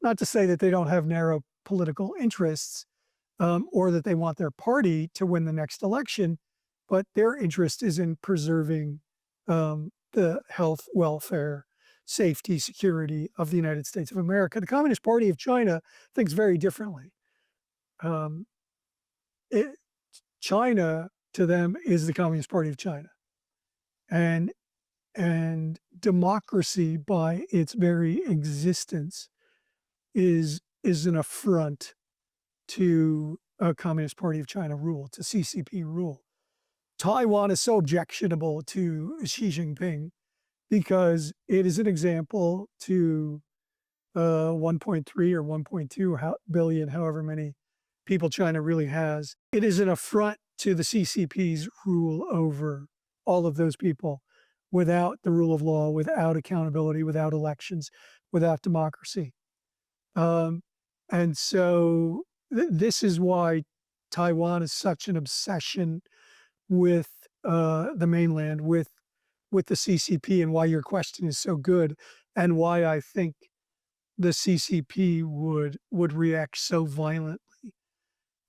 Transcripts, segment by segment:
not to say that they don't have narrow political interests, or that they want their party to win the next election, but their interest is in preserving the health, welfare, safety, security of the United States of America. The Communist Party of China thinks very differently. Um, China, to them, is the Communist Party of China. And democracy, by its very existence, is an affront to a Communist Party of China rule, to CCP rule. Taiwan is so objectionable to Xi Jinping because it is an example to 1.3 or 1.2 billion, however many people China really has. It is an affront to the CCP's rule over all of those people without the rule of law, without accountability, without elections, without democracy. And so this is why Taiwan is such an obsession with the mainland, with the CCP, and why your question is so good, and why I think the CCP would react so violently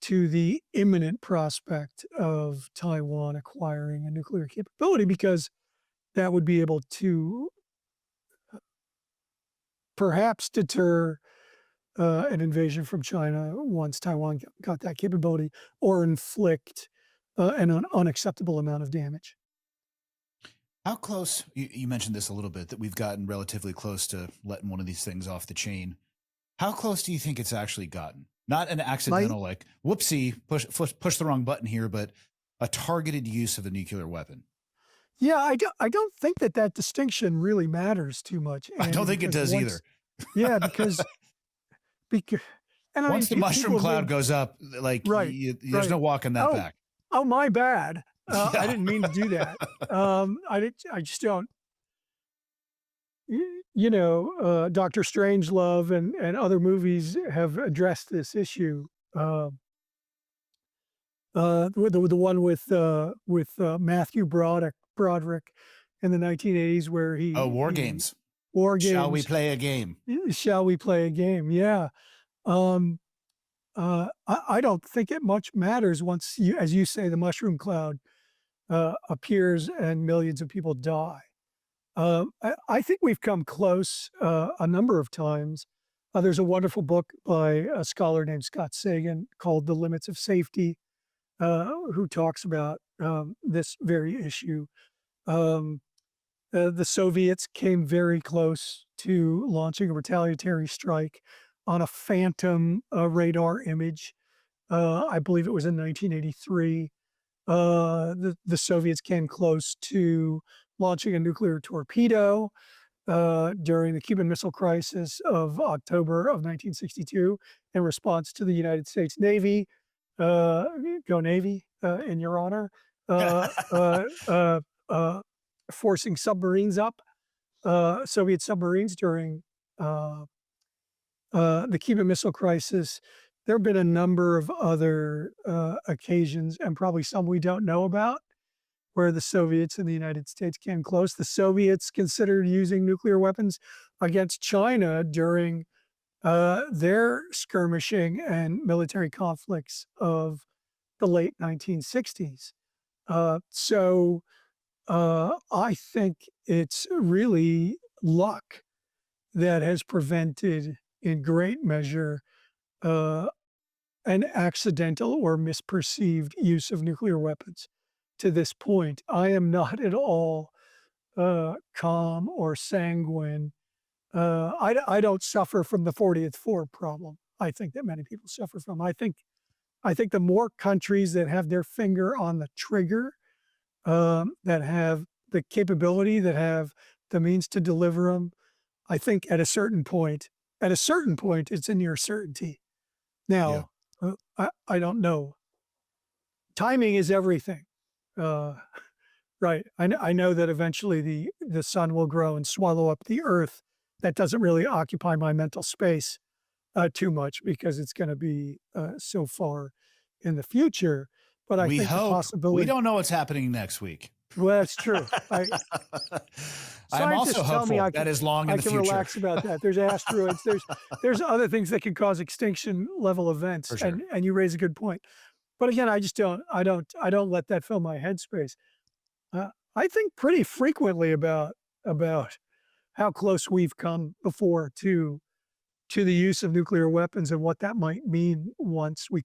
to the imminent prospect of Taiwan acquiring a nuclear capability, because that would be able to perhaps deter an invasion from China once Taiwan got that capability, or inflict an unacceptable amount of damage. How close, you mentioned this a little bit, that we've gotten relatively close to letting one of these things off the chain. How close do you think it's actually gotten? Not an accidental, like, whoopsie, push the wrong button here, but a targeted use of a nuclear weapon. Yeah, I don't think that distinction really matters too much. I don't think it does either. Yeah, because and once the mushroom cloud goes up, like, there's no walking that back. Oh, my bad. I didn't mean to do that. I just don't. Dr. Strangelove and other movies have addressed this issue. The one with Matthew Broderick in the 1980s, where he War Games. War Games. Shall we play a game? Shall we play a game? Yeah. I don't think it much matters once as you say, the mushroom cloud appears and millions of people die. I think we've come close a number of times. There's a wonderful book by a scholar named Scott Sagan called The Limits of Safety, who talks about this very issue. The Soviets came very close to launching a retaliatory strike on a phantom radar image. I believe it was in 1983. The Soviets came close to launching a nuclear torpedo during the Cuban Missile Crisis of October of 1962 in response to the United States Navy. Go Navy, in your honor. Forcing submarines up, Soviet submarines during the Cuban Missile Crisis. There have been a number of other occasions, and probably some we don't know about, where the Soviets and the United States came close. The Soviets considered using nuclear weapons against China during their skirmishing and military conflicts of the late 1960s. So I think it's really luck that has prevented, in great measure, an accidental or misperceived use of nuclear weapons to this point. I am not at all calm or sanguine. I don't suffer from the 40th floor problem. I think that many people suffer from. I think the more countries that have their finger on the trigger, that have the capability, that have the means to deliver them, I think at a certain point, it's a near certainty. Now, I don't know. Timing is everything. Right. I know that eventually the sun will grow and swallow up the earth. That doesn't really occupy my mental space too much, because it's going to be so far in the future. But I think the possibility. We don't know what's happening next week. Well, that's true. I'm also Scientists tell me hopeful that is long in I the can future. relax about that. There's asteroids, there's other things that can cause extinction level events, For sure. and you raise a good point. But again, I just don't let that fill my headspace. I think pretty frequently about how close we've come before to the use of nuclear weapons and what that might mean once we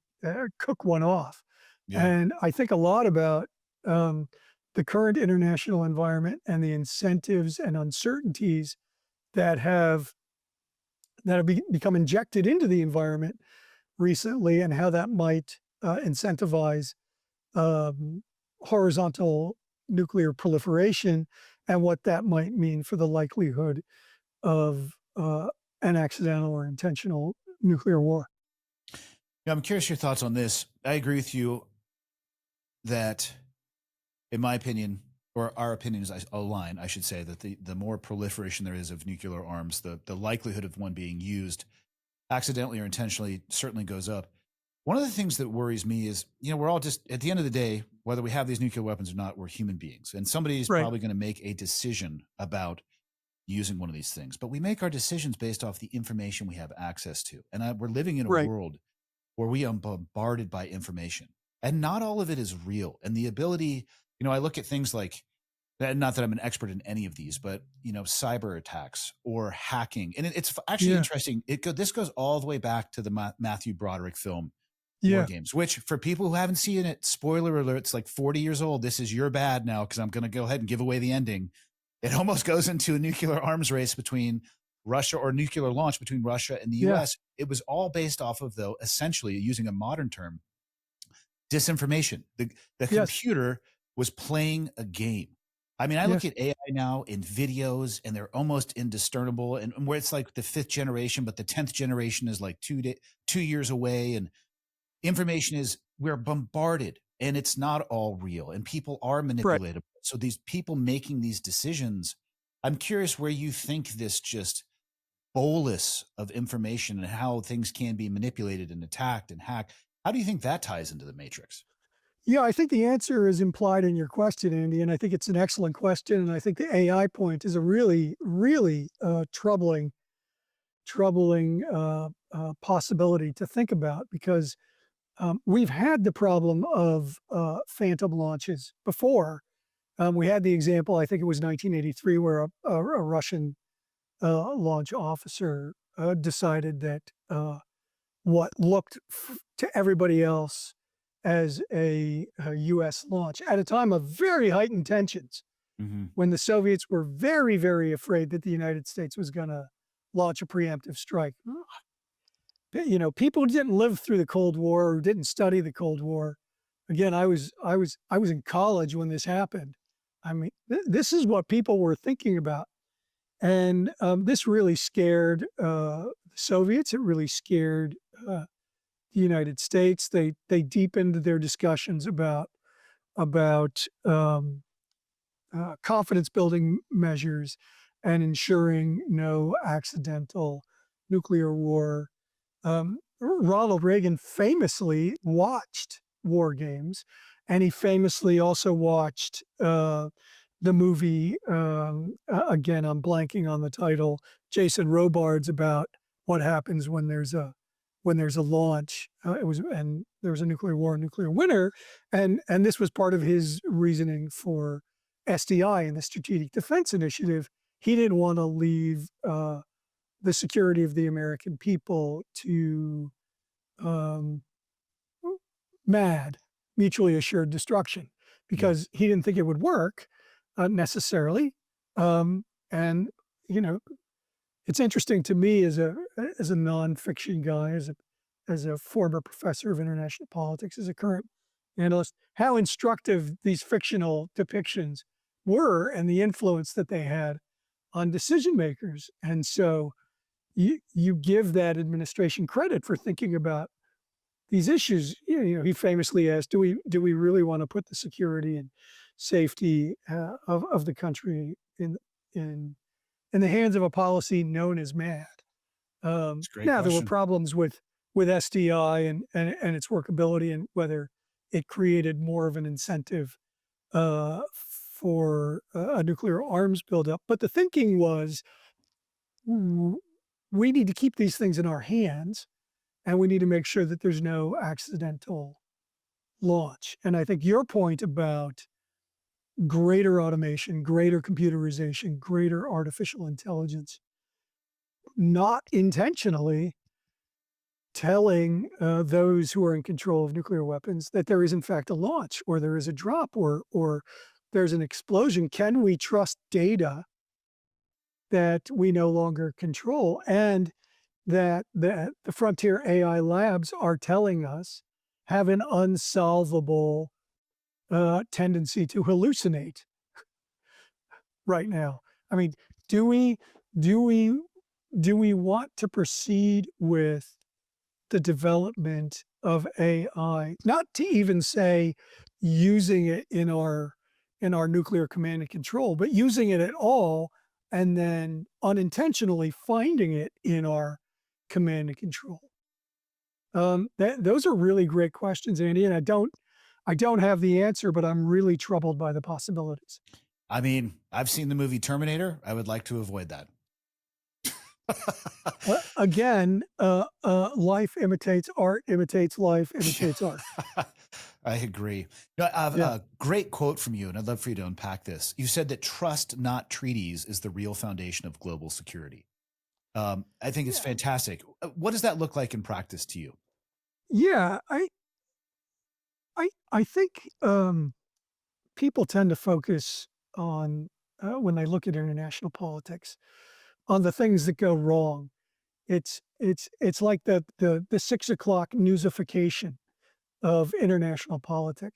cook one off. Yeah. And I think a lot about um, the current international environment and the incentives and uncertainties that have become injected into the environment recently, and how that might incentivize um, horizontal nuclear proliferation, and what that might mean for the likelihood of an accidental or intentional nuclear war. Yeah, I'm curious your thoughts on this. I agree with you that, in my opinion, or our opinions align, I should say, that the more proliferation there is of nuclear arms, the likelihood of one being used accidentally or intentionally certainly goes up. One of the things that worries me is, we're all just, at the end of the day, whether we have these nuclear weapons or not, we're human beings. And somebody's Right. probably going to make a decision about using one of these things. But we make our decisions based off the information we have access to. And we're living in a Right. world where we are bombarded by information, and not all of it is real. And the ability, I look at things like, not that I'm an expert in any of these, but cyber attacks or hacking, and it's actually Yeah. interesting. This goes all the way back to the Matthew Broderick film War Yeah. Games, which, for people who haven't seen it, spoiler alert, it's like 40 years old. This is your bad now, because I'm going to go ahead and give away the ending. It almost goes into a nuclear arms race between Russia, or nuclear launch between Russia and the Yeah. US. It was all based off of, though, essentially, using a modern term, disinformation. The Yes. computer was playing a game. I mean, I look Yes. at AI now in videos, and they're almost indiscernible, and where it's like the 5th generation, but the 10th generation is like 2 years away. And information is, we're bombarded, and it's not all real, and people are Right. manipulated. So these people making these decisions, I'm curious where you think this just bolus of information and how things can be manipulated and attacked and hacked. How do you think that ties into the matrix? Yeah, I think the answer is implied in your question, Andy, and I think it's an excellent question. And I think the AI point is a really, really troubling possibility to think about, because we've had the problem of phantom launches before. We had the example, I think it was 1983, where a Russian launch officer decided that what looked to everybody else as a U.S. launch at a time of very heightened tensions, Mm-hmm. when the Soviets were very, very afraid that the United States was going to launch a preemptive strike. People didn't live through the Cold War or didn't study the Cold War. Again, I was in college when this happened. I mean, this is what people were thinking about. And this really scared the Soviets. It really scared the United States. They deepened their discussions about confidence building measures and ensuring no accidental nuclear war. Ronald Reagan famously watched War Games, and he famously also watched the movie. Again, I'm blanking on the title. Jason Robards, about what happens when there's a launch. And there was a nuclear war, nuclear winter, and this was part of his reasoning for SDI and the Strategic Defense Initiative. He didn't want to leave the security of the American people to um, mad, mutually assured destruction, Yeah. because he didn't think it would work necessarily. And you know, it's interesting to me as a nonfiction guy, as a former professor of international politics, as a current analyst, how instructive these fictional depictions were and the influence that they had on decision makers. And so you give that administration credit for thinking about these issues. He famously asked, "Do we really want to put the security and safety of the country in in the hands of a policy known as MAD?" It's a great Now there were question. problems with SDI and its workability, and whether it created more of an incentive for a nuclear arms buildup. But the thinking was, we need to keep these things in our hands, and we need to make sure that there's no accidental launch. And I think your point about greater automation, greater computerization, greater artificial intelligence, not intentionally telling those who are in control of nuclear weapons that there is in fact a launch, or there is a drop, or there's an explosion. Can we trust data that we no longer control, and that the frontier AI labs are telling us have an unsolvable tendency to hallucinate right now? I mean, do we do we do we want to proceed with the development of AI, not to even say using it in our nuclear command and control, but using it at all, and then unintentionally finding it in our command and control? Those are really great questions, Andy, and I don't have the answer, but I'm really troubled by the possibilities. I mean, I've seen the movie Terminator. I would like to avoid that. Again, life imitates art, imitates life, imitates art. I agree. No, I have Yeah. a great quote from you, and I'd love for you to unpack this. You said that trust, not treaties, is the real foundation of global security. I think it's Yeah. fantastic. What does that look like in practice to you? Yeah. I think people tend to focus on, when they look at international politics, on the things that go wrong. It's like the 6 o'clock newsification of international politics.